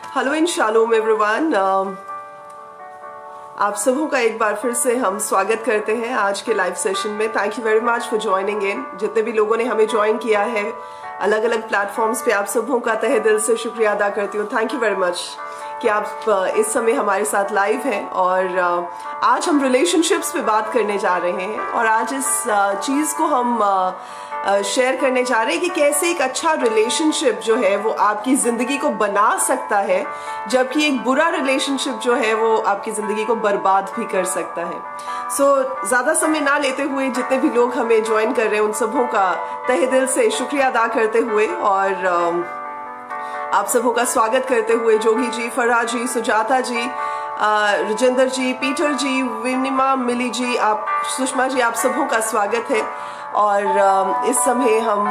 Hello इन shalom everyone. आप सबों का एक बार फिर से हम स्वागत करते हैं आज के लाइव सेशन में। Thank you very much for joining इन। जितने भी लोगों ने हमें ज्वाइन किया है अलग अलग प्लेटफॉर्म्स पे, आप सबों का तहे दिल से शुक्रिया अदा करती हूँ। थैंक यू वेरी मच कि आप इस समय हमारे साथ लाइव हैं। और आज हम रिलेशनशिप्स पे बात करने जा रहे हैं और आज इस चीज़ को हम शेयर करने जा रहे हैं कि कैसे एक अच्छा रिलेशनशिप जो है वो आपकी ज़िंदगी को बना सकता है, जबकि एक बुरा रिलेशनशिप जो है वो आपकी ज़िंदगी को बर्बाद भी कर सकता है। ज़्यादा समय ना लेते हुए जितने भी लोग हमें ज्वाइन कर रहे हैं उन सबों का तहे दिल से शुक्रिया अदा करते हुए और आप सबों का स्वागत करते हुए जोगी जी, फरहा जी, सुजाता जी, राजेंद्र जी, पीटर जी, विनिमा, मिली जी, आप सुषमा जी, आप सबों का स्वागत है। और इस समय हम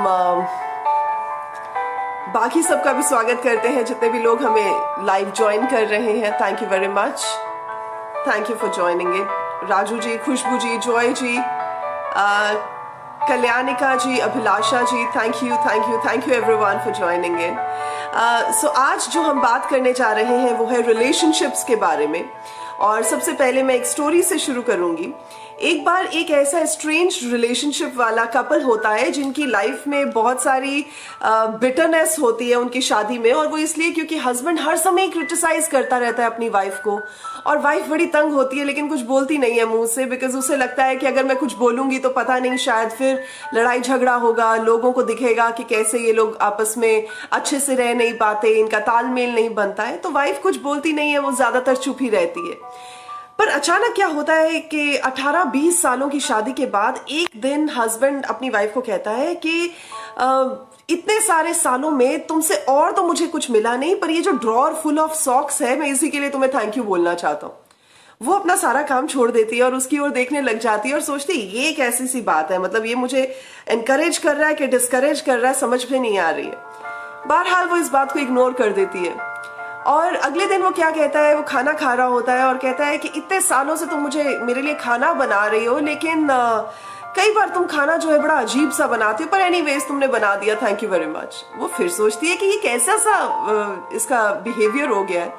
बाकी सबका भी स्वागत करते हैं जितने भी लोग हमें लाइव ज्वाइन कर रहे हैं। Thank you very much, thank you for joining it. Raju ji, Khushboo ji, Joy ji, Kalyanika ji, Abhilasha ji, thank you everyone for joining in. So आज जो हम बात करने जा रहे हैं वो है रिलेशनशिप्स के बारे में। और सबसे पहले मैं एक स्टोरी से शुरू करूंगी। एक बार एक ऐसा स्ट्रेंज रिलेशनशिप वाला कपल होता है जिनकी लाइफ में बहुत सारी बिटरनेस होती है उनकी शादी में, और वो इसलिए क्योंकि हस्बैंड हर समय क्रिटिसाइज करता रहता है अपनी वाइफ को, और वाइफ बड़ी तंग होती है लेकिन कुछ बोलती नहीं है मुंह से, बिकॉज उसे लगता है कि अगर मैं कुछ बोलूंगी तो पता नहीं शायद फिर लड़ाई झगड़ा होगा, लोगों को दिखेगा कि कैसे ये लोग आपस में अच्छे से रह नहीं पाते, इनका तालमेल नहीं बनता है। तो वाइफ कुछ बोलती नहीं है, वो ज्यादातर चुप ही रहती है। पर अचानक क्या होता है कि 18-20 सालों की शादी के बाद एक दिन हस्बैंड अपनी वाइफ को कहता है कि इतने सारे सालों में तुमसे और तो मुझे कुछ मिला नहीं, पर ये जो ड्रॉर फुल ऑफ सॉक्स है मैं इसी के लिए तुम्हें थैंक यू बोलना चाहता हूँ। वो अपना सारा काम छोड़ देती है और उसकी ओर देखने लग जाती है और सोचती है ये एक ऐसी सी बात है, मतलब ये मुझे एनकरेज कर रहा है कि डिस्करेज कर रहा है, समझ में नहीं आ रही है। बहरहाल वो इस बात को इग्नोर कर देती है। और अगले दिन वो क्या कहता है, वो खाना खा रहा होता है और कहता है कि इतने सालों से तुम मुझे मेरे लिए खाना बना रही हो, लेकिन कई बार तुम खाना जो है बड़ा अजीब सा बनाती हो, पर एनीवेज तुमने बना दिया, थैंक यू वेरी मच। वो फिर सोचती है कि ये कैसा सा इसका बिहेवियर हो गया है।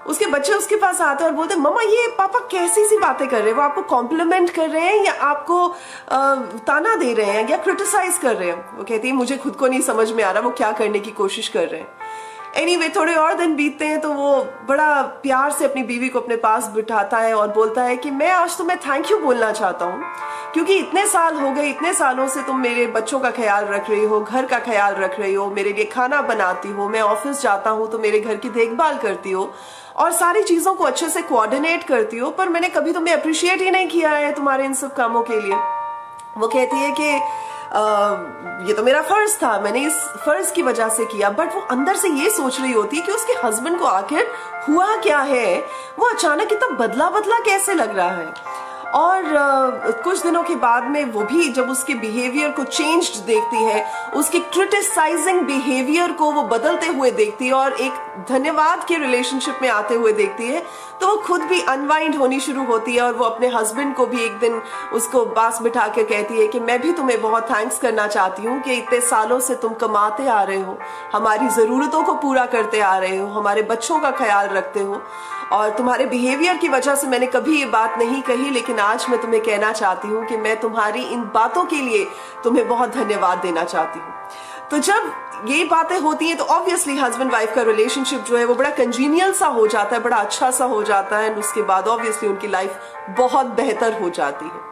उसके बच्चे उसके पास आते हैं और बोलते हैं मम्मा ये पापा कैसी सी बातें कर रहे हैं, वो आपको कॉम्प्लीमेंट कर रहे हैं या आपको ताना दे रहे हैं या क्रिटिसाइज कर रहे हैं। वो कहती है मुझे खुद को नहीं समझ में आ रहा वो क्या करने की कोशिश कर रहे हैं। एनीवे थोड़े और दिन बीतते हैं तो वो बड़ा प्यार से अपनी बीवी को अपने पास बिठाता है और बोलता है कि मैं आज तुम्हें थैंक यू बोलना चाहता हूँ, क्योंकि इतने साल हो गए, इतने सालों से तुम मेरे बच्चों का ख्याल रख रही हो, घर का ख्याल रख रही हो, मेरे लिए खाना बनाती हो, मैं ऑफिस जाता हूँ तो मेरे घर की देखभाल करती हो और सारी चीजों को अच्छे से कोऑर्डिनेट करती हो, पर मैंने कभी तुम्हें अप्रिशिएट ही नहीं किया है तुम्हारे इन सब कामों के लिए। वो कहती है कि ये तो मेरा फर्ज था, मैंने इस फर्ज की वजह से किया। बट वो अंदर से ये सोच रही होती है कि उसके हस्बैंड को आखिर हुआ क्या है, वो अचानक इतना बदला बदला कैसे लग रहा है। और कुछ दिनों के बाद में वो भी जब उसके बिहेवियर को चेंज्ड देखती है, उसके क्रिटिसाइजिंग बिहेवियर को वो बदलते हुए देखती है और एक धन्यवाद के रिलेशनशिप में आते हुए देखती है, तो वो खुद भी अनवाइंड होनी शुरू होती है और वो अपने हस्बैंड को भी एक दिन उसको पास बिठा के कहती है कि मैं भी तुम्हें बहुत थैंक्स करना चाहती हूँ कि इतने सालों से तुम कमाते आ रहे हो, हमारी जरूरतों को पूरा करते आ रहे हो, हमारे बच्चों का ख्याल रखते हो, और तुम्हारे बिहेवियर की वजह से मैंने कभी ये बात नहीं कही, लेकिन आज मैं तुम्हें कहना चाहती हूँ कि मैं तुम्हारी इन बातों के लिए तुम्हें बहुत धन्यवाद देना चाहती हूँ। तो जब ये बातें होती हैं तो ऑब्वियसली हस्बैंड वाइफ का रिलेशनशिप जो है वो बड़ा कंजीनियल सा हो जाता है, बड़ा अच्छा सा हो जाता है, और उसके बाद ऑब्वियसली उनकी लाइफ बहुत बेहतर हो जाती है।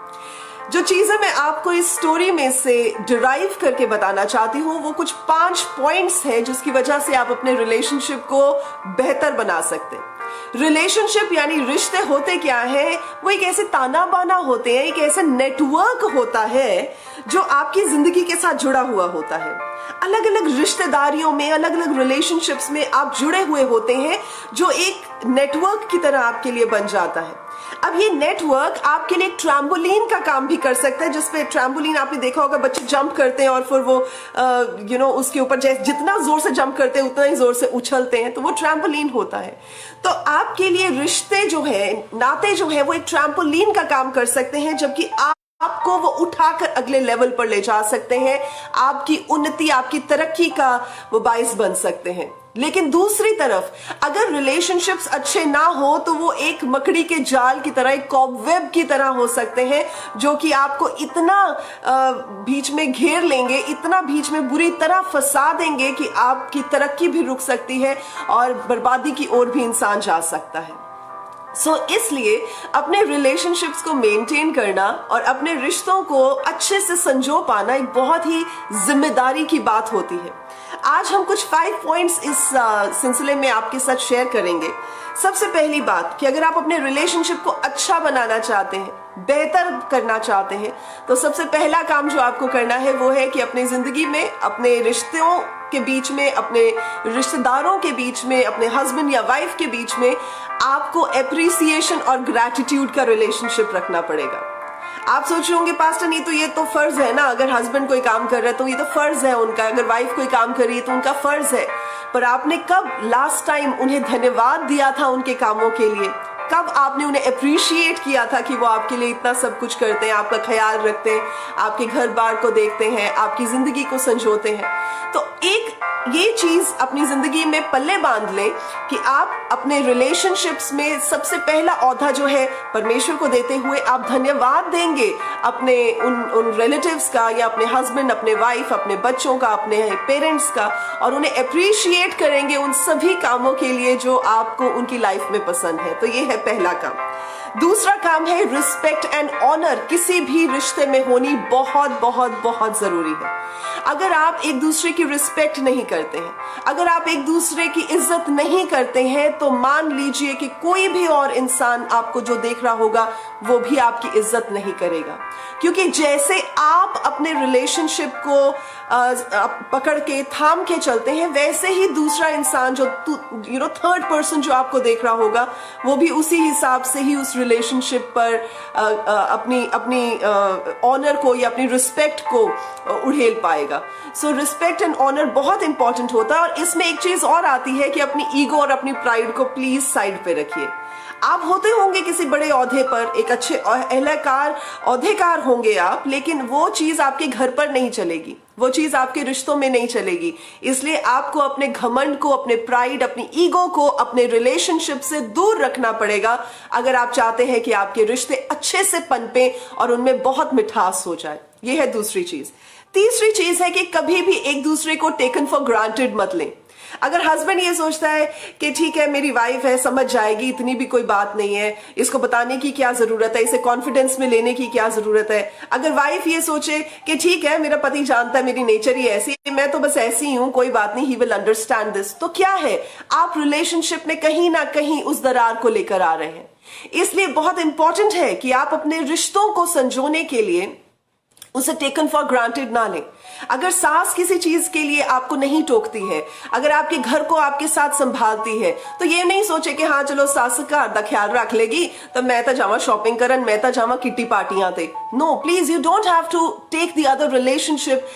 जो चीजें मैं आपको इस स्टोरी में से डिराइव करके बताना चाहती हूँ वो कुछ 5 पॉइंट्स हैं जिसकी वजह से आप अपने रिलेशनशिप को बेहतर बना सकते हैं। रिलेशनशिप यानी रिश्ते होते क्या है, वो एक ऐसे ताना बाना होते हैं, एक ऐसे नेटवर्क होता है जो आपकी जिंदगी के साथ जुड़ा हुआ होता है। अलग अलग रिश्तेदारियों में, अलग अलग रिलेशनशिप्स में आप जुड़े हुए होते हैं जो एक नेटवर्क की तरह आपके लिए बन जाता है। अब ये नेटवर्क आपके लिए एक ट्रैम्पोलिन का काम भी कर सकता है, जिसपे ट्रैम्पोलिन आपने देखा होगा बच्चे जंप करते हैं और फिर वो उसके ऊपर जितना जोर से जंप करते हैं उतना ही जोर से उछलते हैं, तो वो ट्रैम्पोलिन होता है। तो आपके लिए रिश्ते जो है, नाते जो है, वो एक ट्रैम्पोलिन का काम कर सकते हैं, जबकि आपको वो उठाकर अगले लेवल पर ले जा सकते हैं, आपकी उन्नति, आपकी तरक्की का वो बाइस बन सकते हैं। लेकिन दूसरी तरफ अगर रिलेशनशिप्स अच्छे ना हो तो वो एक मकड़ी के जाल की तरह, एक कॉबवेब की तरह हो सकते हैं, जो कि आपको इतना बीच में घेर लेंगे, इतना बीच में बुरी तरह फंसा देंगे कि आपकी तरक्की भी रुक सकती है और बर्बादी की ओर भी इंसान जा सकता है। इसलिए अपने रिलेशनशिप्स को मेंटेन करना और अपने रिश्तों को अच्छे से संजो पाना एक बहुत ही जिम्मेदारी की बात होती है। आज हम कुछ 5 पॉइंट्स इस सिलसिले में आपके साथ शेयर करेंगे। सबसे पहली बात कि अगर आप अपने रिलेशनशिप को अच्छा बनाना चाहते हैं, बेहतर करना चाहते हैं, तो सबसे पहला काम जो आपको करना है वो है कि अपनी जिंदगी में, अपने रिश्तों के बीच में, अपने रिश्तेदारों के बीच में, अपने हस्बैंड या वाइफ के बीच में आपको एप्रिसिएशन और ग्रैटिट्यूड का रिलेशनशिप रखना पड़ेगा। आप सोच रहे होंगे पास्टर नहीं तो ये तो फर्ज है ना, अगर हस्बैंड कोई काम कर रहा है तो ये तो फर्ज है उनका, अगर वाइफ कोई काम कर रही है तो उनका फर्ज है। पर आपने कब लास्ट टाइम उन्हें धन्यवाद दिया था उनके कामों के लिए? कब आपने उन्हें अप्रिशिएट किया था कि वो आपके लिए इतना सब कुछ करते हैं, आपका ख्याल रखते हैं, आपके घर बार को देखते हैं, आपकी जिंदगी को संजोते हैं? तो एक ये चीज अपनी जिंदगी में पल्ले बांध लें कि आप अपने रिलेशनशिप्स में सबसे पहला औधा जो है परमेश्वर को देते हुए आप धन्यवाद देंगे अपने उन रिलेटिव्स का, या अपने हस्बैंड, अपने वाइफ, अपने बच्चों का, अपने पेरेंट्स का, और उन्हें अप्रिशिएट करेंगे उन सभी कामों के लिए जो आपको उनकी लाइफ में पसंद है। तो ये है पहला काम। दूसरा काम है रिस्पेक्ट एंड ऑनर। किसी भी रिश्ते में होनी बहुत बहुत बहुत जरूरी है। अगर आप एक दूसरे की रिस्पेक्ट नहीं करते हैं, अगर आप एक दूसरे की इज्जत नहीं करते हैं, तो मान लीजिए कि कोई भी और इंसान आपको जो देख रहा होगा वो भी आपकी इज्जत नहीं करेगा। क्योंकि जैसे आप अपने रिलेशनशिप को पकड़ के थाम के चलते हैं, वैसे ही दूसरा इंसान जो थर्ड पर्सन जो आपको देख रहा होगा वो भी उसी हिसाब से ही उस रिलेशनशिप पर अपनी ऑनर को या अपनी रिस्पेक्ट को उड़ेल पाएगा। सो रिस्पेक्ट एंड ऑनर बहुत इंपॉर्टेंट होता है। और इसमें एक चीज और आती है कि अपनी ईगो और अपनी प्राइड को प्लीज साइड पे रखिए। आप होते होंगे किसी बड़े औहदे पर, एक अच्छे औहदेकार होंगे आप, लेकिन वो चीज आपके घर पर नहीं चलेगी, वो चीज आपके रिश्तों में नहीं चलेगी। इसलिए आपको अपने घमंड को, अपने प्राइड, अपनी ईगो को अपने रिलेशनशिप से दूर रखना पड़ेगा अगर आप चाहते हैं कि आपके रिश्ते अच्छे से पनपे और उनमें बहुत मिठास हो जाए। ये है दूसरी चीज। तीसरी चीज है कि कभी भी एक दूसरे को टेकन फॉर ग्रांटेड मत लें। अगर हस्बैंड ये सोचता है कि ठीक है मेरी वाइफ है, समझ जाएगी, इतनी भी कोई बात नहीं है, इसको बताने की क्या जरूरत है, इसे कॉन्फिडेंस में लेने की क्या जरूरत है। अगर वाइफ ये सोचे कि ठीक है मेरा पति जानता है मेरी नेचर ही ऐसी, मैं तो बस ऐसी ही हूं, कोई बात नहीं, ही विल अंडरस्टैंड दिस, तो क्या है, आप रिलेशनशिप में कहीं ना कहीं उस दरार को लेकर आ रहे हैं। इसलिए बहुत इंपॉर्टेंट है कि आप अपने रिश्तों को संजोने के लिए उसे टेकन फॉर ग्रांटेड ना लें। अगर सास किसी चीज के लिए आपको नहीं टोकती है, अगर आपके घर को आपके साथ संभालती है, तो ये नहीं सोचे कि हाँ चलो सास का अर्धा ख्याल रख लेगी तो मैं तो जावा शॉपिंग करन, मैं तो जावा किट्टी पार्टियां ते। No please, you don't have to take the other relationship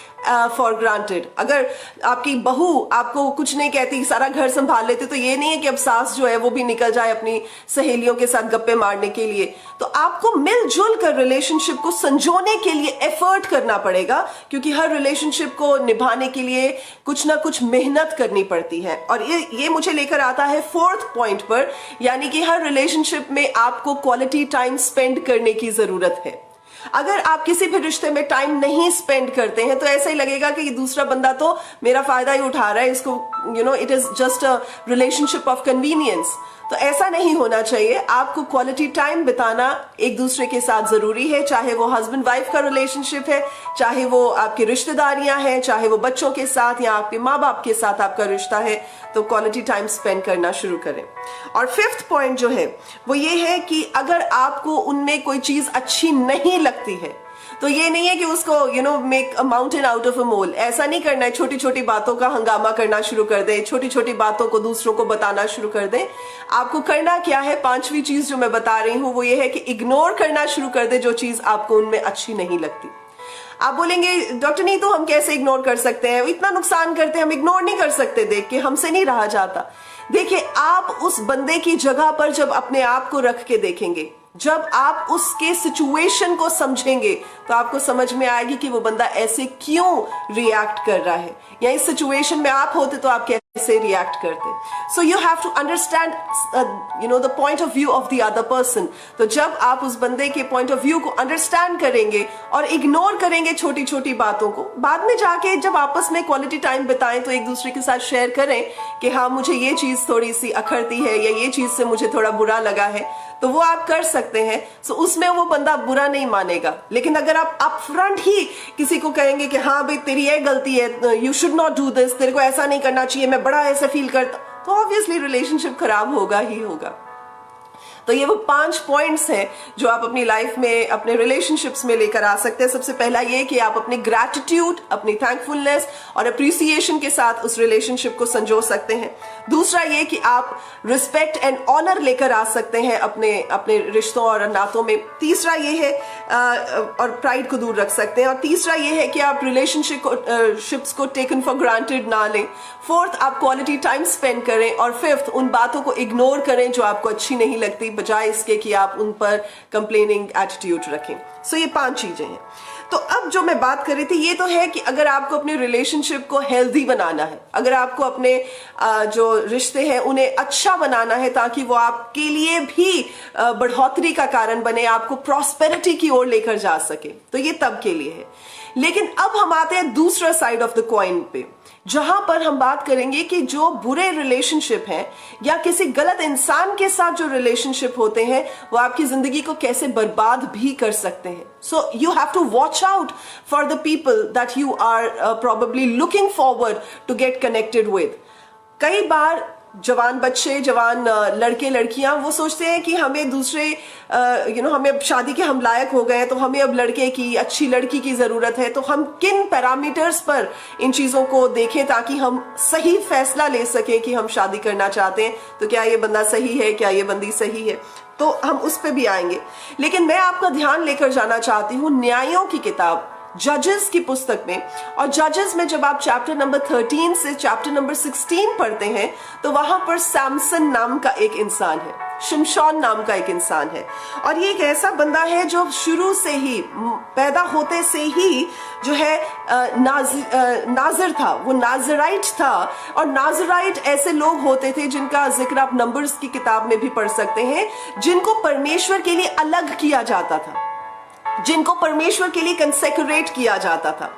for granted. अगर आपकी बहू आपको कुछ नहीं कहती, सारा घर संभाल लेते, तो ये नहीं है कि अब सास जो है वो भी निकल जाए अपनी सहेलियों के साथ गप्पे मारने के लिए। तो आपको मिलजुल कर रिलेशनशिप को संजोने के लिए एफर्ट करना पड़ेगा, क्योंकि हर रिलेशनशिप को निभाने के लिए कुछ ना कुछ मेहनत करनी पड़ती है। और ये मुझे लेकर आता है 4th पॉइंट पर, यानी कि हर रिलेशनशिप में आपको क्वालिटी टाइम स्पेंड करने की जरूरत है। अगर आप किसी भी रिश्ते में टाइम नहीं स्पेंड करते हैं तो ऐसा ही लगेगा कि दूसरा बंदा तो मेरा फायदा ही उठा रहा है, इसको it is just a relationship of convenience. तो ऐसा नहीं होना चाहिए। आपको क्वालिटी टाइम बिताना एक दूसरे के साथ जरूरी है, चाहे वो हस्बैंड वाइफ का रिलेशनशिप है, चाहे वो आपकी रिश्तेदारियां हैं, चाहे वो बच्चों के साथ या आपके माँ बाप के साथ आपका रिश्ता है। तो क्वालिटी टाइम स्पेंड करना शुरू करें। और 5th पॉइंट जो है वो ये है कि अगर आपको उनमें कोई चीज अच्छी नहीं लगती है तो ये नहीं है कि उसको make a mountain out of a mole. ऐसा नहीं करना है, छोटी छोटी बातों का हंगामा करना शुरू कर दे, छोटी छोटी बातों को दूसरों को बताना शुरू कर दे। आपको करना क्या है, 5वीं चीज जो मैं बता रही हूं वो ये है कि इग्नोर करना शुरू कर दे जो चीज आपको उनमें अच्छी नहीं लगती। आप बोलेंगे डॉक्टर नहीं तो हम कैसे इग्नोर कर सकते हैं, इतना नुकसान करते हैं, हम इग्नोर नहीं कर सकते, देख के हमसे नहीं रहा जाता। देखिए, आप उस बंदे की जगह पर जब अपने आप को रख के देखेंगे, जब आप उसके सिचुएशन को समझेंगे, तो आपको समझ में आएगी कि वो बंदा ऐसे क्यों रिएक्ट कर रहा है, या इस सिचुएशन में आप होते तो आप कैसे से रिएक्ट करते। So you have to understand the point of view of the other person. तो जब आप उस बंदे के पॉइंट ऑफ व्यू को अंडरस्टैंड करेंगे और इग्नोर करेंगे छोटी छोटी बातों को, बाद में जाके जब आपस में क्वालिटी टाइम बिताएं तो एक दूसरे के साथ शेयर करें कि हाँ मुझे ये चीज थोड़ी सी अखरती है या ये चीज से मुझे थोड़ा बुरा लगा है, तो वो आप कर सकते हैं। सो उसमें वो बंदा बुरा नहीं मानेगा। लेकिन अगर आप अपफ्रंट ही किसी को कहेंगे कि हाँ भाई तेरी ये गलती है, you should not do this, तेरे को ऐसा नहीं करना चाहिए, मैं बड़ा ऐसा फील करता, तो ऑब्वियसली रिलेशनशिप खराब होगा ही होगा। तो ये वो 5 पॉइंट्स हैं जो आप अपनी लाइफ में, अपने रिलेशनशिप्स में लेकर आ सकते हैं। सबसे पहला ये कि आप अपनी ग्रैटिट्यूड, अपनी थैंकफुलनेस और अप्रिसिएशन के साथ उस रिलेशनशिप को संजो सकते हैं। दूसरा ये कि आप रिस्पेक्ट एंड ऑनर लेकर आ सकते हैं अपने रिश्तों और नातों में। तीसरा ये है और प्राइड को दूर रख सकते हैं। और तीसरा ये है कि आप रिलेशनशिप्स को टेकन फॉर ग्रांटेड ना लें। फोर्थ, आप क्वालिटी टाइम स्पेंड करें। और फिफ्थ, उन बातों को इग्नोर करें जो आपको अच्छी नहीं लगती, बजाय इसके कि आप उन पर कंप्लेनिंग एटीट्यूड रखें। सो ये 5 चीजें हैं। तो अब जो मैं बात कर रही थी ये तो है कि अगर आपको अपने रिलेशनशिप को हेल्दी बनाना है, अगर आपको अपने जो रिश्ते हैं उन्हें अच्छा बनाना है ताकि वो आपके लिए भी बढ़ोतरी का कारण बने, आपको प्रॉस्पेरिटी की ओर लेकर जा सके, तो ये तब के लिए है। लेकिन अब हम आते हैं दूसरा साइड ऑफ द कॉइन पे, जहां पर हम बात करेंगे कि जो बुरे रिलेशनशिप हैं या किसी गलत इंसान के साथ जो रिलेशनशिप होते हैं वो आपकी जिंदगी को कैसे बर्बाद भी कर सकते हैं। So you have to watch out for the people that you are probably looking forward to get connected with. कई बार जवान बच्चे, जवान लड़के लड़कियां वो सोचते हैं कि हमें दूसरे हमें अब शादी के हम लायक हो गए, तो हमें अब लड़के की, अच्छी लड़की की जरूरत है। तो हम किन पैरामीटर्स पर इन चीजों को देखें ताकि हम सही फैसला ले सकें कि हम शादी करना चाहते हैं, तो क्या ये बंदा सही है, क्या ये बंदी सही है, तो हम उस पर भी आएंगे। लेकिन मैं आपका ध्यान लेकर जाना चाहती हूँ न्यायों की किताब, जजेस की पुस्तक में। और जजेस में जब आप चैप्टर नंबर 13 से चैप्टर नंबर 16 पढ़ते हैं तो वहां पर सैमसन नाम का एक इंसान है, शिमशोन नाम का एक इंसान है। और ये एक ऐसा बंदा है जो शुरू से ही, पैदा होते से ही जो है नाजिर था, वो नाजराइट था। और नाजराइट ऐसे लोग होते थे जिनका जिक्र आप नंबर्स की किताब में भी पढ़ सकते हैं, जिनको परमेश्वर के लिए अलग किया जाता था, जिनको परमेश्वर के लिए कंसेक्रेट किया जाता था।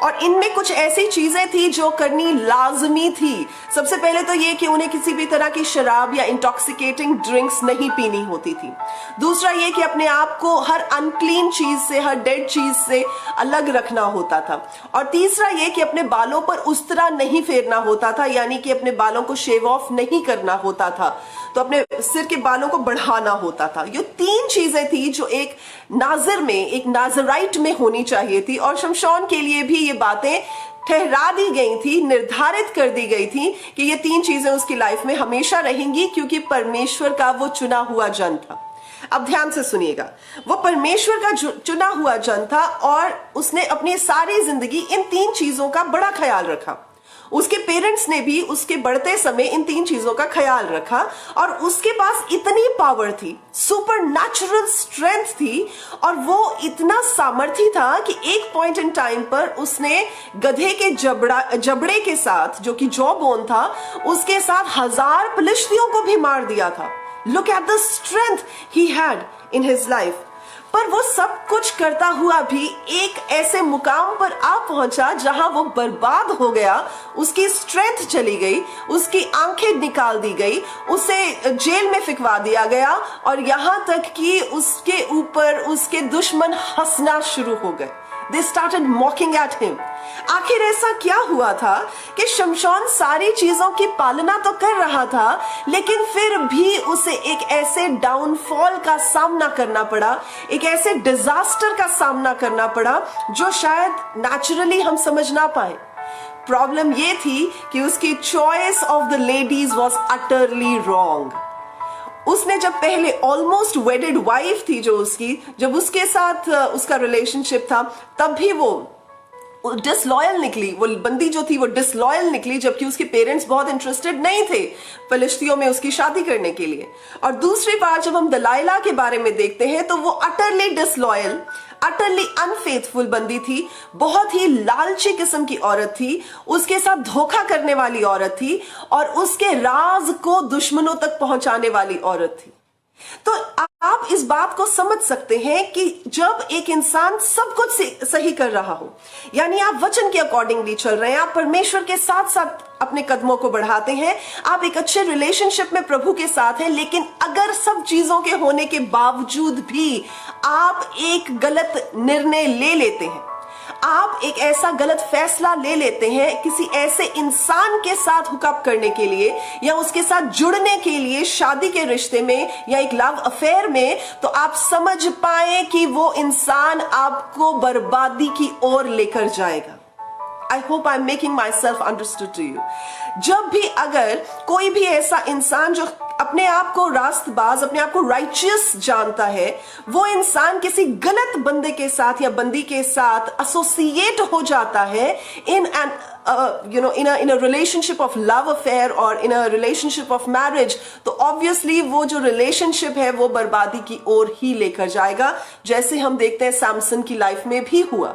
और इनमें कुछ ऐसी चीजें थी जो करनी लाजमी थी। सबसे पहले तो ये कि उन्हें किसी भी तरह की शराब या इंटॉक्सिकेटिंग ड्रिंक्स नहीं पीनी होती थी। दूसरा ये कि अपने आप को हर अनक्लीन चीज से, हर डेड चीज से अलग रखना होता था। और तीसरा ये कि अपने बालों पर उस्तरा नहीं फेरना होता था, यानी कि अपने बालों को शेव ऑफ नहीं करना होता था, तो अपने सिर के बालों को बढ़ाना होता था। ये 3 चीजें थी जो एक नाजिर में, एक नाजराइट में होनी चाहिए थी। और शमशोन के लिए भी ये बातें ठहरा दी गई थी, निर्धारित कर दी गई थी कि ये 3 चीजें उसकी लाइफ में हमेशा रहेंगी, क्योंकि परमेश्वर का वो चुना हुआ जन था। अब ध्यान से सुनिएगा, वो परमेश्वर का चुना हुआ जन था और उसने अपनी सारी जिंदगी इन 3 चीजों का बड़ा ख्याल रखा। उसके पेरेंट्स ने भी उसके बढ़ते समय इन 3 चीजों का ख्याल रखा। और उसके पास इतनी पावर थी, सुपर नेचुरल स्ट्रेंथ थी, और वो इतना सामर्थ्य था कि एक पॉइंट इन टाइम पर उसने गधे के जबड़े के साथ, जो कि जॉ बोन था, उसके साथ 1000 फिलिस्तीयों को भी मार दिया था। Look at the strength he had in his life. पर वो सब कुछ करता हुआ भी एक ऐसे मुकाम पर आ पहुंचा जहां वो बर्बाद हो गया, उसकी स्ट्रेंथ चली गई, उसकी आंखें निकाल दी गई, उसे जेल में फिकवा दिया गया, और यहां तक कि उसके ऊपर उसके दुश्मन हंसना शुरू हो गए। They started mocking at him. आखिर ऐसा क्या हुआ था कि शमशोन सारी चीजों की पालना तो कर रहा था, लेकिन फिर भी उसे एक ऐसे डाउनफॉल का सामना करना पड़ा, एक ऐसे डिजास्टर का सामना करना पड़ा जो शायद नेचुरली हम समझ ना पाए। प्रॉब्लम ये थी कि उसकी choice of the ladies was utterly wrong. उसने जब पहले ऑलमोस्ट वेडेड वाइफ थी जो उसकी, जब उसके साथ उसका रिलेशनशिप था, तब भी वो डिसलॉयल निकली, वो बंदी जो थी वो डिसलॉयल निकली, जबकि उसके पेरेंट्स बहुत इंटरेस्टेड नहीं थे फिलिस्तियों में उसकी शादी करने के लिए। और दूसरी बार जब हम दलाइला के बारे में देखते हैं तो वो अटरली डिसलॉयल, अटरली अनफेथफुल बंदी थी, बहुत ही लालची किस्म की औरत थी, उसके साथ धोखा करने वाली औरत थी और उसके राज को दुश्मनों तक पहुंचाने वाली औरत थी। तो आप इस बात को समझ सकते हैं कि जब एक इंसान सब कुछ सही कर रहा हो, यानी आप वचन के अकॉर्डिंगली चल रहे हैं, आप परमेश्वर के साथ साथ अपने कदमों को बढ़ाते हैं, आप एक अच्छे रिलेशनशिप में प्रभु के साथ हैं, लेकिन अगर सब चीजों के होने के बावजूद भी आप एक गलत निर्णय ले लेते हैं, आप एक ऐसा गलत फैसला ले लेते हैं किसी ऐसे इंसान के साथ हुकअप करने के लिए या उसके साथ जुड़ने के लिए शादी के रिश्ते में या एक लव अफेयर में, तो आप समझ पाए कि वो इंसान आपको बर्बादी की ओर लेकर जाएगा। I hope I'm making myself understood to you. जब भी अगर कोई भी ऐसा इंसान जो अपने आप को रास्तबाज, अपने आप को राइचियस जानता है, वो इंसान किसी गलत बंदे के साथ या बंदी के साथ एसोसिएट हो जाता है in a relationship of love affair or in a relationship of marriage, तो obviously वो जो relationship है वो बर्बादी की ओर ही लेकर जाएगा, जैसे हम देखते हैं सैमसन की लाइफ में भी हुआ।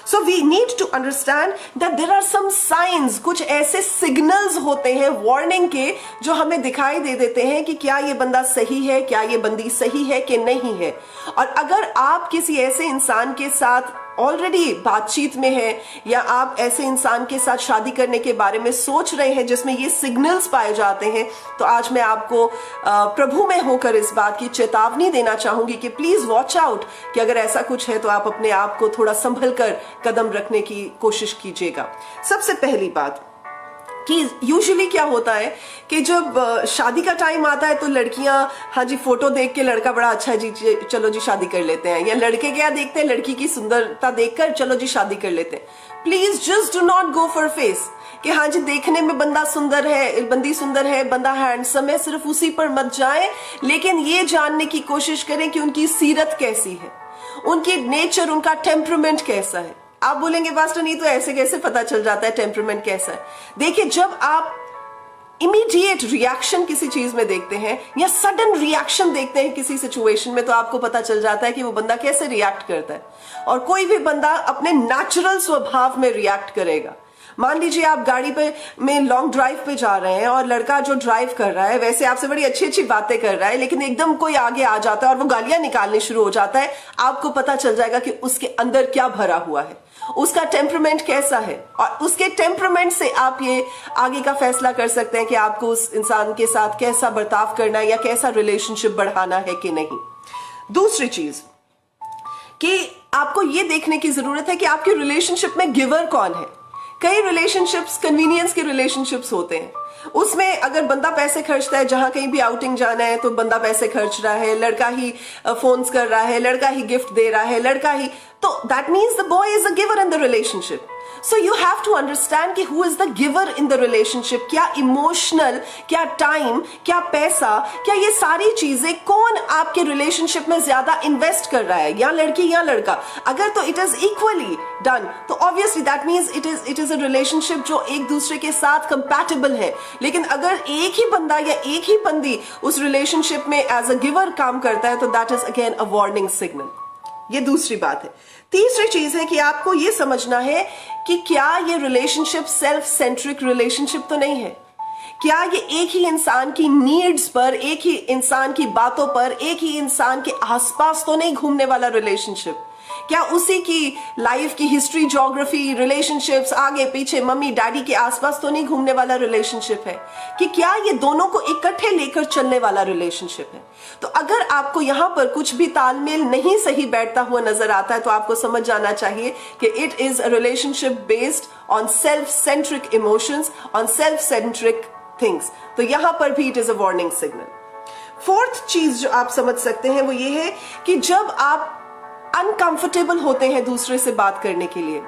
So we need to understand that there are some signs, कुछ ऐसे सिग्नल्स होते हैं वार्निंग के जो हमें दिखाई दे देते हैं कि क्या ये बंदा सही है, क्या ये बंदी सही है कि नहीं है। और अगर आप किसी ऐसे इंसान के साथ ऑलरेडी बातचीत में है या आप ऐसे इंसान के साथ शादी करने के बारे में सोच रहे हैं जिसमें ये सिग्नल्स पाए जाते हैं, तो आज मैं आपको प्रभु में होकर इस बात की चेतावनी देना चाहूंगी कि प्लीज वॉच आउट, कि अगर ऐसा कुछ है तो आप अपने आप को थोड़ा संभल कर कदम रखने की कोशिश कीजिएगा। सबसे पहली बात कि यूजुअली क्या होता है कि जब शादी का टाइम आता है तो लड़कियां, हाँ जी, फोटो देख के लड़का बड़ा अच्छा है जी, चलो जी शादी कर लेते हैं, या लड़के क्या देखते हैं, लड़की की सुंदरता देखकर चलो जी शादी कर लेते हैं। Please just do not go for face कि हाँ जी देखने में बंदा सुंदर है, बंदी सुंदर है, बंदा हैंडसम है, सिर्फ उसी पर मत जाए, लेकिन ये जानने की कोशिश करें कि उनकी सीरत कैसी है, उनकी नेचर, उनका टेम्परामेंट कैसा है। आप बोलेंगे पास्टर नहीं तो ऐसे कैसे पता चल जाता है टेम्परामेंट कैसा है? देखिए, जब आप इमीडिएट रिएक्शन किसी चीज में देखते हैं या सडन रिएक्शन देखते हैं किसी सिचुएशन में, तो आपको पता चल जाता है कि वो बंदा कैसे रिएक्ट करता है। और कोई भी बंदा अपने नेचुरल स्वभाव में रिएक्ट करेगा। मान लीजिए आप गाड़ी पे में लॉन्ग ड्राइव पे जा रहे हैं और लड़का जो ड्राइव कर रहा है वैसे आपसे बड़ी अच्छी अच्छी बातें कर रहा है, लेकिन एकदम कोई आगे आ जाता है और वो गालियां निकालने शुरू हो जाता है, आपको पता चल जाएगा कि उसके अंदर क्या भरा हुआ है, उसका टेम्परामेंट कैसा है, और उसके टेम्परामेंट से आप ये आगे का फैसला कर सकते हैं कि आपको उस इंसान के साथ कैसा बर्ताव करना है या कैसा रिलेशनशिप बढ़ाना है कि नहीं। दूसरी चीज कि आपको ये देखने की जरूरत है कि आपके रिलेशनशिप में गिवर कौन है। कई रिलेशनशिप्स कन्वीनियंस के रिलेशनशिप्स होते हैं, उसमें अगर बंदा पैसे खर्चता है, जहां कहीं भी आउटिंग जाना है तो बंदा पैसे खर्च रहा है, लड़का ही फोन्स कर रहा है, लड़का ही गिफ्ट दे रहा है, लड़का ही, तो that means the boy is a giver in the relationship. So you have to understand कि who is the giver in the relationship. क्या इमोशनल, क्या टाइम, क्या पैसा, क्या ये सारी चीजें कौन आपके रिलेशनशिप में ज्यादा इन्वेस्ट कर रहा है, या लड़की या लड़का। अगर तो इट इज इक्वली डन तो obviously that means it is a relationship जो एक दूसरे के साथ कंपैटिबल है। लेकिन अगर एक ही बंदा या एक ही बंदी उस रिलेशनशिप में एज अ गिवर काम करता है तो that is again a warning signal. ये दूसरी बात है। तीसरी चीज है कि आपको ये समझना है कि क्या ये रिलेशनशिप सेल्फ सेंट्रिक रिलेशनशिप तो नहीं है। क्या ये एक ही इंसान की नीड्स पर, एक ही इंसान की बातों पर, एक ही इंसान के आसपास तो नहीं घूमने वाला रिलेशनशिप। क्या उसी की लाइफ की हिस्ट्री, ज्योग्राफी, रिलेशनशिप्स, आगे पीछे, मम्मी डैडी के आसपास तो नहीं घूमने वाला रिलेशनशिप है। कि क्या ये दोनों को इकट्ठे लेकर चलने वाला रिलेशनशिप है। तो अगर आपको यहां पर कुछ भी तालमेल नहीं सही बैठता हुआ नजर आता है तो आपको समझ जाना चाहिए कि it is a relationship based on self centric emotions, on self centric things. तो यहां पर भी it is a warning signal. Fourth चीज जो आप समझ सकते हैं वो ये है कि जब आप अनकंफर्टेबल होते हैं दूसरे से बात करने के लिए,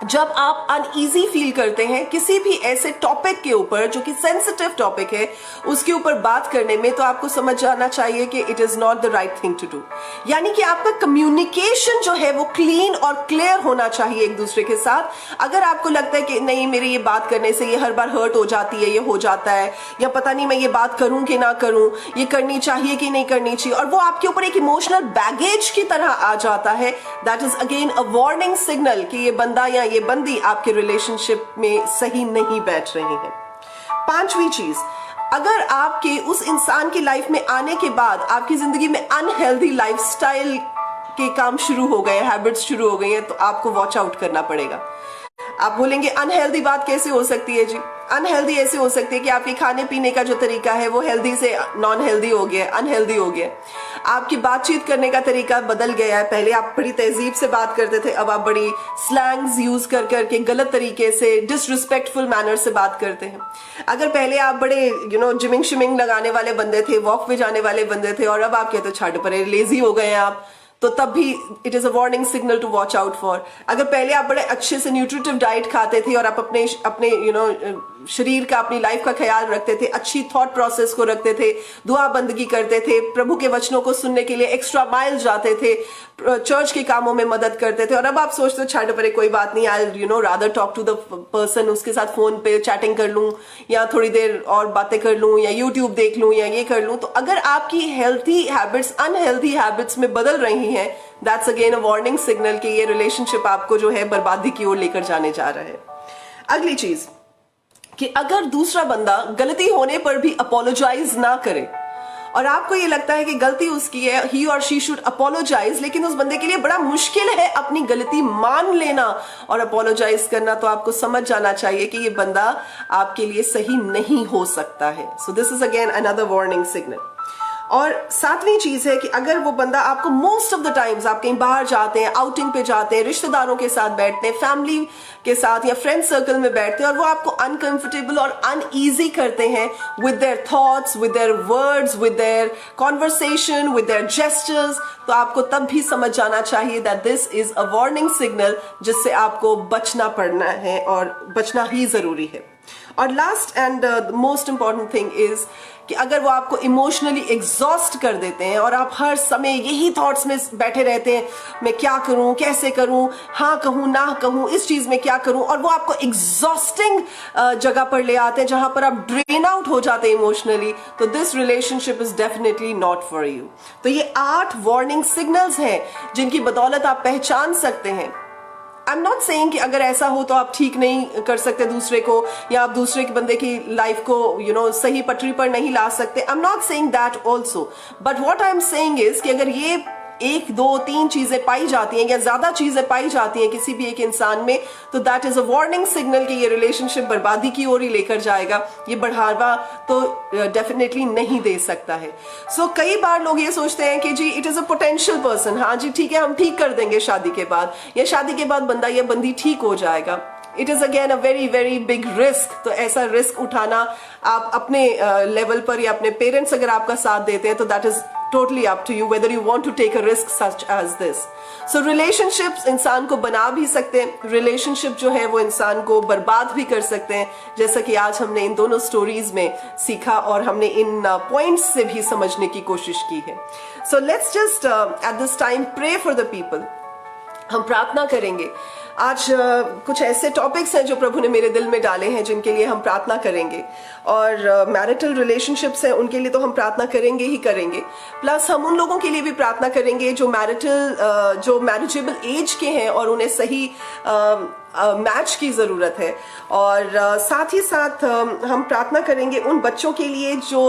जब आप अनईजी फील करते हैं किसी भी ऐसे टॉपिक के ऊपर जो कि सेंसिटिव टॉपिक है उसके ऊपर बात करने में, तो आपको समझ जाना चाहिए कि it is not the right thing to do. यानी कि आपका कम्युनिकेशन जो है वो क्लीन और क्लियर होना चाहिए एक दूसरे के साथ। अगर आपको लगता है कि नहीं, मेरी ये बात करने से ये हर बार हर्ट हो जाती है, ये हो जाता है, या पता नहीं मैं ये बात करूं कि ना करूं, ये करनी चाहिए कि नहीं करनी चाहिए, और वो आपके ऊपर एक इमोशनल बैगेज की तरह आ जाता है, that is again a warning signal कि ये बंदा या ये बंदी आपके रिलेशनशिप में सही नहीं बैठ रही है। पांचवी चीज, अगर आपके उस इंसान की लाइफ में आने के बाद आपकी जिंदगी में अनहेल्दी लाइफस्टाइल के काम शुरू हो गए, हैबिट्स शुरू हो गई हैं, तो आपको वॉच आउट करना पड़ेगा। आप बोलेंगे अनहेल्दी बात कैसे हो सकती है जी? अनहेल्दी ऐसे हो सकती है कि आपके खाने पीने का जो तरीका है वो हेल्दी से नॉन हेल्दी हो गया, अनहेल्दी हो गया। आपकी बातचीत करने का तरीका बदल गया है। पहले आप बड़ी तहजीब से बात करते थे, अब आप बड़ी स्लैंग्स यूज कर करके गलत तरीके से, डिसरिस्पेक्टफुल मैनर से बात करते हैं। अगर पहले आप बड़े जिमिंग शिमिंग लगाने वाले बंदे थे, वॉक पे जाने वाले बंदे थे, और अब आप कहते छाड़ परे लेजी हो गए हैं आप, तो तब भी it is a warning signal to watch out for. अगर पहले आप बड़े अच्छे से न्यूट्रिटिव डाइट खाते थे और आप अपने शरीर का, अपनी लाइफ का ख्याल रखते थे, अच्छी थॉट प्रोसेस को रखते थे, दुआ बंदगी करते थे, प्रभु के वचनों को सुनने के लिए एक्स्ट्रा माइल जाते थे, चर्च के कामों में मदद करते थे, और अब आप सोचते हो छाड़ परे कोई बात नहीं, I rather talk to the person, उसके साथ फोन पे चैटिंग कर लूं, या थोड़ी देर और बातें कर लूं, या यूट्यूब देख लूं, या ये कर लूं। तो अगर आपकी हेल्थी हैबिट्स अनहेल्थी हैबिट्स में बदल रही हैं, that's again a warning signal कि ये रिलेशनशिप आपको जो है बर्बादी की ओर लेकर जाने जा रहा है। अगली चीज कि अगर दूसरा बंदा गलती होने पर भी अपोलोजाइज ना करे, और आपको ये लगता है कि गलती उसकी है, ही और शी शुड अपोलोजाइज, लेकिन उस बंदे के लिए बड़ा मुश्किल है अपनी गलती मान लेना और अपोलोजाइज करना, तो आपको समझ जाना चाहिए कि ये बंदा आपके लिए सही नहीं हो सकता है। So this is again another warning signal. और सातवीं चीज है कि अगर वो बंदा आपको मोस्ट ऑफ द टाइम्स, आप कहीं बाहर जाते हैं, आउटिंग पे जाते हैं, रिश्तेदारों के साथ बैठते हैं, फैमिली के साथ या फ्रेंड सर्कल में बैठते हैं, और वो आपको अनकंफर्टेबल और अनईजी करते हैं with their thoughts, with their words, with their conversation, with their gestures, तो आपको तब भी समझ जाना चाहिए that this is a warning signal जिससे आपको बचना पड़ना है, और बचना ही जरूरी है। और last and most important thing is कि अगर वो आपको इमोशनली एग्जॉस्ट कर देते हैं और आप हर समय यही थॉट्स में बैठे रहते हैं, मैं क्या करूं, कैसे करूं, हाँ कहूं ना कहूं, इस चीज में क्या करूं, और वो आपको एग्जॉस्टिंग जगह पर ले आते हैं जहां पर आप ड्रेन आउट हो जाते हैं इमोशनली, तो this relationship is definitely not for you. तो ये 8 वार्निंग सिग्नल्स हैं जिनकी बदौलत आप पहचान सकते हैं। आई एम नॉट सेइंग कि अगर ऐसा हो तो आप ठीक नहीं कर सकते दूसरे को, या आप दूसरे के बंदे की लाइफ को सही पटरी पर नहीं ला सकते। I am not saying that also, but what I am saying is कि अगर ये 1, 2, 3 चीजें पाई जाती हैं या ज्यादा चीजें पाई जाती हैं किसी भी एक इंसान में, तो that is a warning signal कि ये रिलेशनशिप बर्बादी की ओर ही लेकर जाएगा, ये बढ़ावा तो डेफिनेटली नहीं दे सकता है। सो कई बार लोग ये सोचते हैं कि जी it is a potential person, हाँ जी ठीक है, हम ठीक कर देंगे शादी के बाद, या शादी के बाद बंदा या बंदी ठीक हो जाएगा। It is again a very very big risk. तो ऐसा रिस्क उठाना आप अपने लेवल पर, या अपने पेरेंट्स अगर आपका साथ देते हैं, तो that is totally up to you whether you want to take a risk such as this. So relationships इंसान को बना भी सकते हैं, relationship जो है वो इंसान को बर्बाद भी कर सकते हैं, जैसा कि आज हमने इन दोनों स्टोरीज में सीखा और हमने इन पॉइंट्स से भी समझने की कोशिश की है। So let's just at this time pray for the people. हम प्रार्थना करेंगे। आज कुछ ऐसे टॉपिक्स हैं जो प्रभु ने मेरे दिल में डाले हैं जिनके लिए हम प्रार्थना करेंगे, और मैरिटल रिलेशनशिप्स हैं उनके लिए तो हम प्रार्थना करेंगे ही करेंगे, प्लस हम उन लोगों के लिए भी प्रार्थना करेंगे जो मैरिजेबल एज के हैं और उन्हें सही मैच की जरूरत है, और साथ ही साथ हम प्रार्थना करेंगे उन बच्चों के लिए जो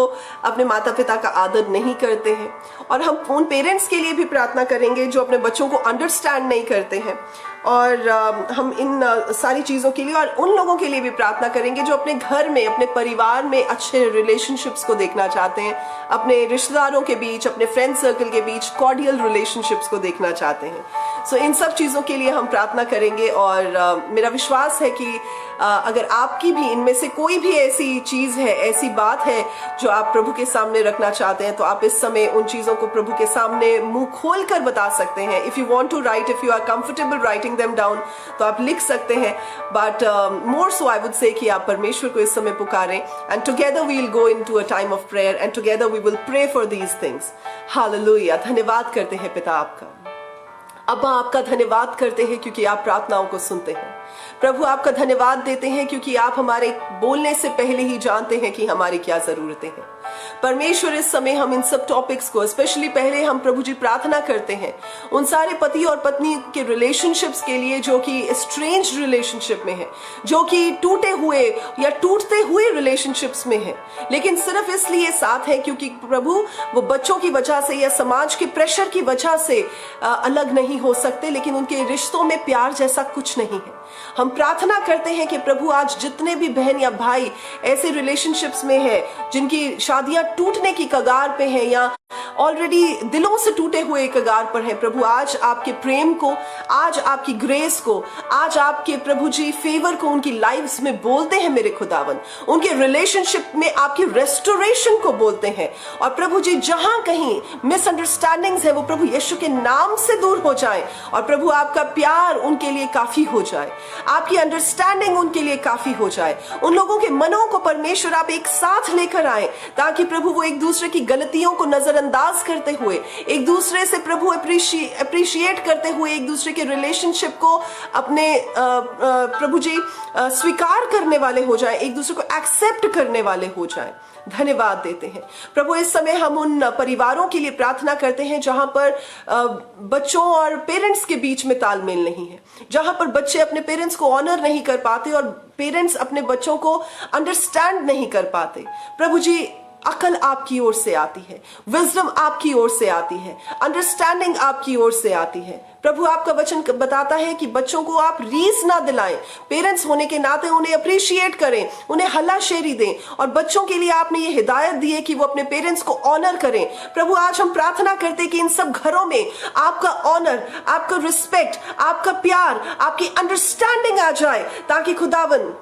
अपने माता पिता का आदर नहीं करते हैं, और हम उन पेरेंट्स के लिए भी प्रार्थना करेंगे जो अपने बच्चों को अंडरस्टैंड नहीं करते हैं, और हम इन सारी चीजों के लिए और उन लोगों के लिए भी प्रार्थना करेंगे जो अपने घर में, अपने परिवार में अच्छे रिलेशनशिप्स को देखना चाहते हैं, अपने रिश्तेदारों के बीच, अपने फ्रेंड सर्कल के बीच कॉर्डियल रिलेशनशिप्स को देखना चाहते हैं। सो इन सब चीज़ों के लिए हम प्रार्थना करेंगे। और मेरा विश्वास है कि अगर आपकी भी इनमें से कोई भी ऐसी चीज़ है, ऐसी बात है जो आप प्रभु के सामने रखना चाहते हैं, तो आप इस समय उन चीज़ों को प्रभु के सामने मुंह खोल कर बता सकते हैं। If you want to write, if you are comfortable writing them down, तो आप लिख सकते हैं। But more so I would say कि आप परमेश्वर को इस समय पुकारें, and together we will go into a time of prayer, and together we will pray for these things. Hallelujah. धन्यवाद करते हैं पिता आपका, अब्बा आपका धन्यवाद करते हैं क्योंकि आप प्रार्थनाओं को सुनते हैं। प्रभु आपका धन्यवाद देते हैं क्योंकि आप हमारे बोलने से पहले ही जानते हैं कि हमारी क्या जरूरतें हैं। परमेश्वर इस समय हम इन सब टॉपिक्स को, स्पेशली पहले हम प्रभु जी प्रार्थना करते हैं उन सारे पति और पत्नी के रिलेशनशिप्स के लिए जो कि स्ट्रेंज रिलेशनशिप में है, जो कि टूटे हुए या टूटते हुए रिलेशनशिप्स में है, लेकिन सिर्फ इसलिए साथ है क्योंकि प्रभु वो बच्चों की वजह से या समाज के प्रेशर की वजह से अलग नहीं हो सकते, लेकिन उनके रिश्तों में प्यार जैसा कुछ नहीं है। हम प्रार्थना करते हैं कि प्रभु आज जितने भी बहन या भाई ऐसे रिलेशनशिप्स में है जिनकी शादियां टूटने की कगार पे हैं या ऑलरेडी दिलों से टूटे हुए कगार पर हैं, प्रभु आज आपके प्रेम को, आज आपकी ग्रेस को, आज आपके प्रभु जी फेवर को उनकी लाइव्स में बोलते हैं मेरे खुदावन। उनके रिलेशनशिप में आपकी रेस्टोरेशन को बोलते हैं। और प्रभु जी जहां कहीं मिसअंडरस्टैंडिंग्स है वो प्रभु यीशु के नाम से दूर हो जाए, और प्रभु आपका प्यार उनके लिए काफी हो जाए, आपकी अंडरस्टैंडिंग उनके लिए काफी हो जाए। उन लोगों के मनों को परमेश्वर आप एक साथ लेकर आए ताकि प्रभु वो एक दूसरे की गलतियों को नजरअंदाज करते हुए, एक दूसरे से प्रभु अप्रिशिएट करते हुए, एक दूसरे के रिलेशनशिप को अपने प्रभु जी स्वीकार करने वाले हो जाए, एक दूसरे को एक्सेप्ट करने वाले हो जाए। धन्यवाद देते हैं प्रभु। इस समय हम उन परिवारों के लिए प्रार्थना करते हैं जहां पर बच्चों और पेरेंट्स के बीच में तालमेल नहीं है, जहां पर बच्चे अपने पेरेंट्स को ऑनर नहीं कर पाते और पेरेंट्स अपने बच्चों को अंडरस्टैंड नहीं कर पाते। प्रभु जी अकल आपकी ओर से आती है, विजडम आपकी ओर से आती है, अंडरस्टैंडिंग आपकी ओर से आती है। प्रभु आपका वचन बताता है कि बच्चों को आप रीस ना दिलाएं, पेरेंट्स होने के नाते उन्हें अप्रिशिएट करें, उन्हें हल्लाशेरी दें, और बच्चों के लिए आपने ये हिदायत दी है कि वो अपने पेरेंट्स को ऑनर करें। प्रभु आज हम प्रार्थना करते हैं कि इन सब घरों में आपका ऑनर, आपका रिस्पेक्ट, आपका प्यार, आपकी अंडरस्टैंडिंग आ जाए, ताकि खुदावन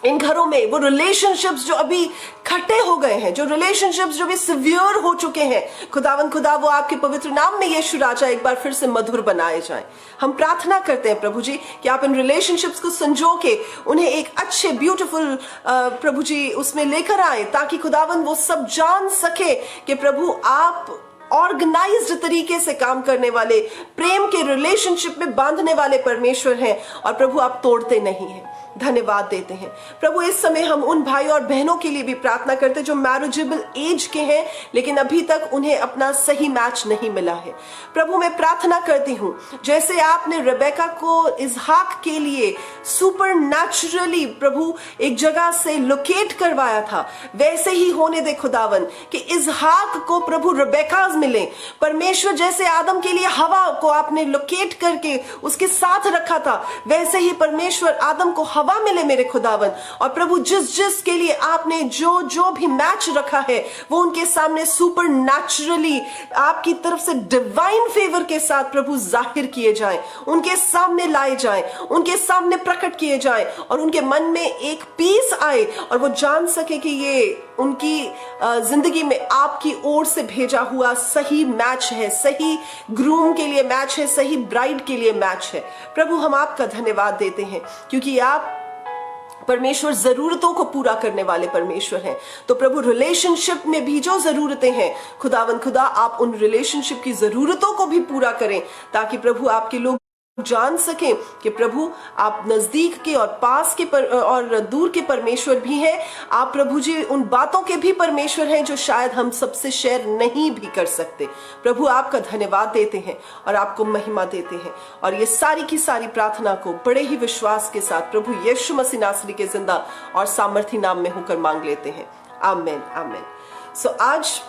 इन घरों में वो रिलेशनशिप्स जो अभी खट्टे हो गए हैं, जो रिलेशनशिप्स जो भी सिवियर हो चुके हैं, खुदावन खुदा वो आपके पवित्र नाम में यीशु राजा एक बार फिर से मधुर बनाए जाएं। हम प्रार्थना करते हैं प्रभु जी कि आप इन रिलेशनशिप्स को संजो के उन्हें एक अच्छे ब्यूटीफुल प्रभु जी उसमें लेकर आए, ताकि खुदावन वो सब जान सके कि प्रभु आप ऑर्गेनाइज्ड तरीके से काम करने वाले, प्रेम के रिलेशनशिप में बांधने वाले परमेश्वर हैं, और प्रभु आप तोड़ते नहीं हैं। धन्यवाद देते हैं प्रभु। इस समय हम उन भाई और बहनों के लिए भी प्रार्थना करते हैं जो मैरिजेबल एज के हैं लेकिन अभी तक उन्हें अपना सही मैच नहीं मिला है। प्रभु मैं प्रार्थना करती हूँ जैसे आपने रेबेका को इसहाक के लिए सुपरनैचुरली प्रभु एक जगह से लोकेट करवाया था, वैसे ही होने दे खुदावन कि इसहाक को प्रभु रेबेका मिले। परमेश्वर जैसे आदम के लिए हवा को आपने लोकेट करके उसके साथ रखा था, वैसे ही परमेश्वर आदम को हवा मिले मेरे खुदावन। और प्रभु जिस के लिए आपने जो भी मैच रखा है वो उनके सामने सुपरनैचुरली आपकी तरफ से डिवाइन फेवर के साथ प्रभु जाहिर किए जाएं, उनके सामने लाए जाएं, उनके सामने प्रकट किए जाएं, और उनके मन में एक पीस आए और वो जान सके कि ये उनकी जिंदगी में आपकी ओर से भेजा हुआ सही मैच है, सही ग्रूम के लिए मैच है, सही ब्राइड के लिए मैच है। प्रभु हम आपका धन्यवाद देते हैं क्योंकि आप परमेश्वर जरूरतों को पूरा करने वाले परमेश्वर हैं। तो प्रभु रिलेशनशिप में भी जो जरूरतें हैं खुदावन खुदा आप उन रिलेशनशिप की जरूरतों को भी पूरा करें, ताकि प्रभु आपके लोग जान सकें कि प्रभु आप नजदीक के और पास के और दूर के परमेश्वर भी हैं। आप प्रभु जी उन बातों के भी परमेश्वर हैं जो शायद हम सबसे शेयर नहीं भी कर सकते। प्रभु आपका धन्यवाद देते हैं और आपको महिमा देते हैं, और ये सारी की सारी प्रार्थना को बड़े ही विश्वास के साथ प्रभु यीशु मसीह नासरी के जिंदा और सामर्थी नाम में होकर मांग लेते हैं। आमीन आमीन। सो आज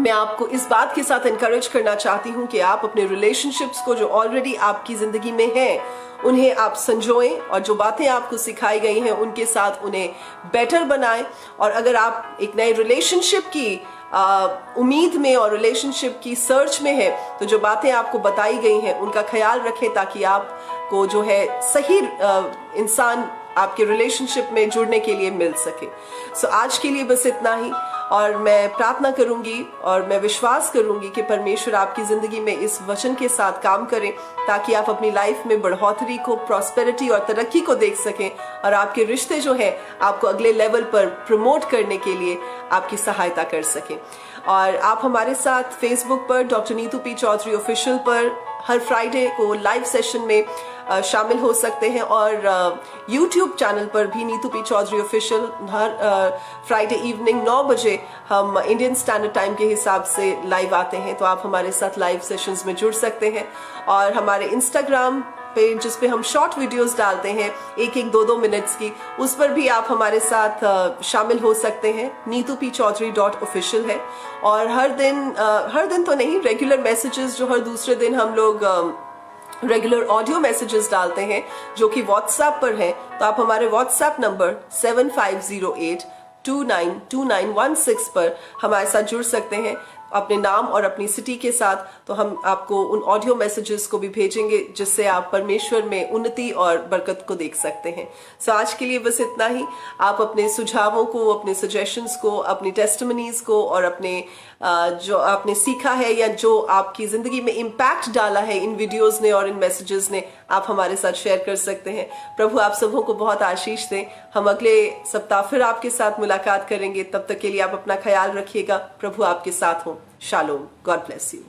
मैं आपको इस बात के साथ एनकरेज करना चाहती हूँ कि आप अपने रिलेशनशिप्स को जो ऑलरेडी आपकी जिंदगी में हैं उन्हें आप संजोएं, और जो बातें आपको सिखाई गई हैं उनके साथ उन्हें बेटर बनाएं। और अगर आप एक नए रिलेशनशिप की उम्मीद में और रिलेशनशिप की सर्च में है, तो जो बातें आपको बताई गई हैं उनका ख्याल रखें, ताकि आपको जो है सही इंसान आपके रिलेशनशिप में जुड़ने के लिए मिल सके। सो आज के लिए बस इतना ही, और मैं प्रार्थना करूंगी और मैं विश्वास करूंगी कि परमेश्वर आपकी जिंदगी में इस वचन के साथ काम करें, ताकि आप अपनी लाइफ में बढ़ोतरी को, प्रॉस्पेरिटी और तरक्की को देख सकें, और आपके रिश्ते जो है आपको अगले लेवल पर प्रमोट करने के लिए आपकी सहायता कर सकें। और आप हमारे साथ फेसबुक पर doctor Neetu P Chaudhary official पर हर फ्राइडे को लाइव सेशन में शामिल हो सकते हैं, और यूट्यूब चैनल पर भी नीतू पी चौधरी ऑफिशियल हर फ्राइडे इवनिंग 9 बजे हम इंडियन स्टैंडर्ड टाइम के हिसाब से लाइव आते हैं, तो आप हमारे साथ लाइव सेशंस में जुड़ सकते हैं। और हमारे इंस्टाग्राम पे जिस पे हम शॉर्ट वीडियोस डालते हैं 1-1, 2-2 मिनट्स की, उस पर भी आप हमारे साथ शामिल हो सकते हैं। neetupichaudhary.official है, और हर दिन तो नहीं, रेगुलर मैसेजेस जो हर दूसरे दिन हम लोग रेगुलर ऑडियो मैसेजेस डालते हैं जो कि व्हाट्सएप पर है, तो आप हमारे व्हाट्सएप नंबर 7508292916 पर हमारे साथ जुड़ सकते हैं अपने नाम और अपनी सिटी के साथ। तो हम आपको उन ऑडियो मैसेजेस को भी भेजेंगे, जिससे आप परमेश्वर में उन्नति और बरकत को देख सकते हैं। सो आज के लिए बस इतना ही। आप अपने सुझावों को, अपने सजेशंस को, अपनी टेस्टिमनीज को, और अपने जो आपने सीखा है या जो आपकी जिंदगी में इम्पैक्ट डाला है इन वीडियोस ने और इन मैसेजेस ने, आप हमारे साथ शेयर कर सकते हैं। प्रभु आप सबों को बहुत आशीष दें। हम अगले सप्ताह फिर आपके साथ मुलाकात करेंगे। तब तक के लिए आप अपना ख्याल रखिएगा। प्रभु आपके साथ हो। शालोम। God bless you.